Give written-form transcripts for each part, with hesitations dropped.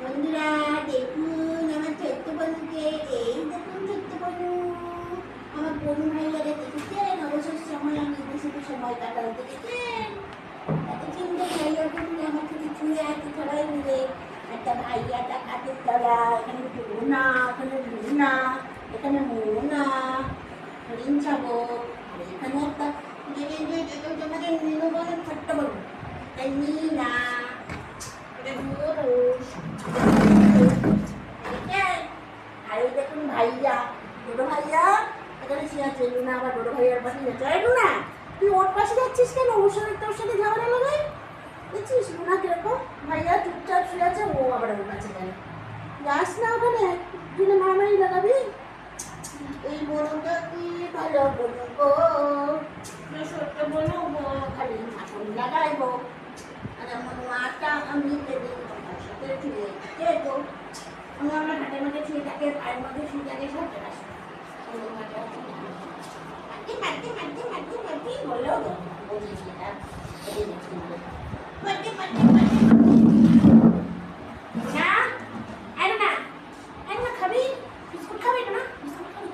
বন্ধুরা দেখুন আমার ছোট্ট বন্ধুকে, এই দেখুন ছোট্ট বন্ধু। আমার বন্ধু ভাইয়ারা দেখেছেন, অবসর সময় আমি এদের সাথে সময় কাটাতে দেখেছেন। এত সুন্দর ভাইয়াকে নিয়ে আমার সাথে ছুঁয়ে আছে সবাই মিলে। একটা ভাইয়াটা কাঠের তলা, এখানে টুনা, এখানে লুনা, এখানে মোনা, হরিণ শাবক, আর এখানে একটা তোমাদের নীলু বলে ছোট্ট বন্ধু, তাই নীলা, আর এই দেখুন ভাইয়া, বড় ভাইয়া এখানে শুয়ে আছে। লুনা আবার বড় ভাইয়ার পাশে যাচ্ছে। লুনা, তুই ওর পাশে যাচ্ছিস কেন? ওর সাথে তোর সাথে ঝামেলা লাগাই দেখছিস? লুনা কিরকম ভাইয়া চুপচাপ শুয়ে আছে, ও আবার ওর কাছে গেল। যাস না ওখানে, তুই না মারামারি লাগাবি। এই বড়টা কি ভালো বলবো, ছোট্ট বলবো, খালি মাখন লাগাইবো। আর আমার মাটা আমি তোমার সাথে ছুঁয়ে যেত। আমি আমার হাতের মধ্যে ছুঁয়ে থাকে, পায়ের মধ্যে ছুঁয়ে থাকে, সব আসে মাটি মাটি মাটি মাটি বলেও বলিস না। মাটি মাটি মাটি না, আরে না, আরে না, খাবি বিস্কুট? খাবি না? বিস্কুট খাবি?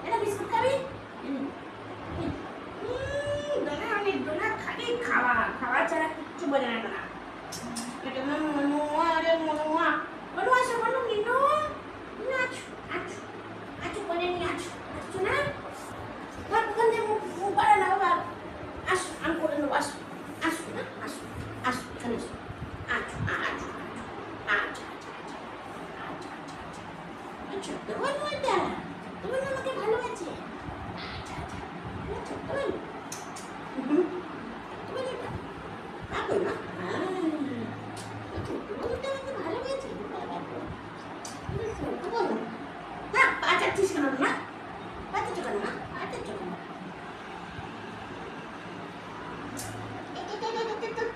এটা বিস্কুট খাবি? দোনা অনেক দোনা, খালি খাওয়া খাওয়া ছাড়া কিচ্ছু বোঝে না। দোনা এটা মনুয়া, আরে মনুয়া, মনুয়া সে মনু নিনো আছু আছু আছু করে নিয়ে আছু আসছো না? বাপ ওখান থেকে মুখ বাড়া না বাবা, আসো আমি করে নেবো, আসো আসো না, আসো আসো এখানে আসো, আছু আছু আচ্ছা আচ্ছা আচ্ছা ছোট্ট বন্ধু, এটা তুমি আমাকে ভালোবাসে। আচ্ছা আচ্ছা ছোট্ট বন্ধু, তুমি যেটা পাবো না, ছোট্ট বন্ধুটা আমাকে ভালোবাসে। ছোট্ট বন্ধু না, পা চাচ্ছিস কেন না? পা চাচ্ছ কেন না? পা চাচ্ছ কেন?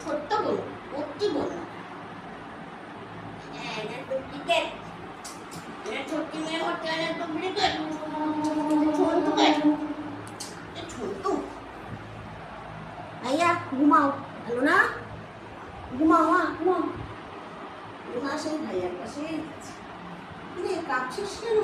ছোট্ট বন্ধু, অতি বন্ধু, ডুপ্লিকেট, ছোট্টি মেয়ে হচ্ছে ডুপ্লিকেট, ছোট্টু ভাইয়া ঘুমাও, ভালো না? ঘুমাও, ঘুমাও। ঘুমা সেই ভাইয়ার পাশে কাঁপছিস কেন?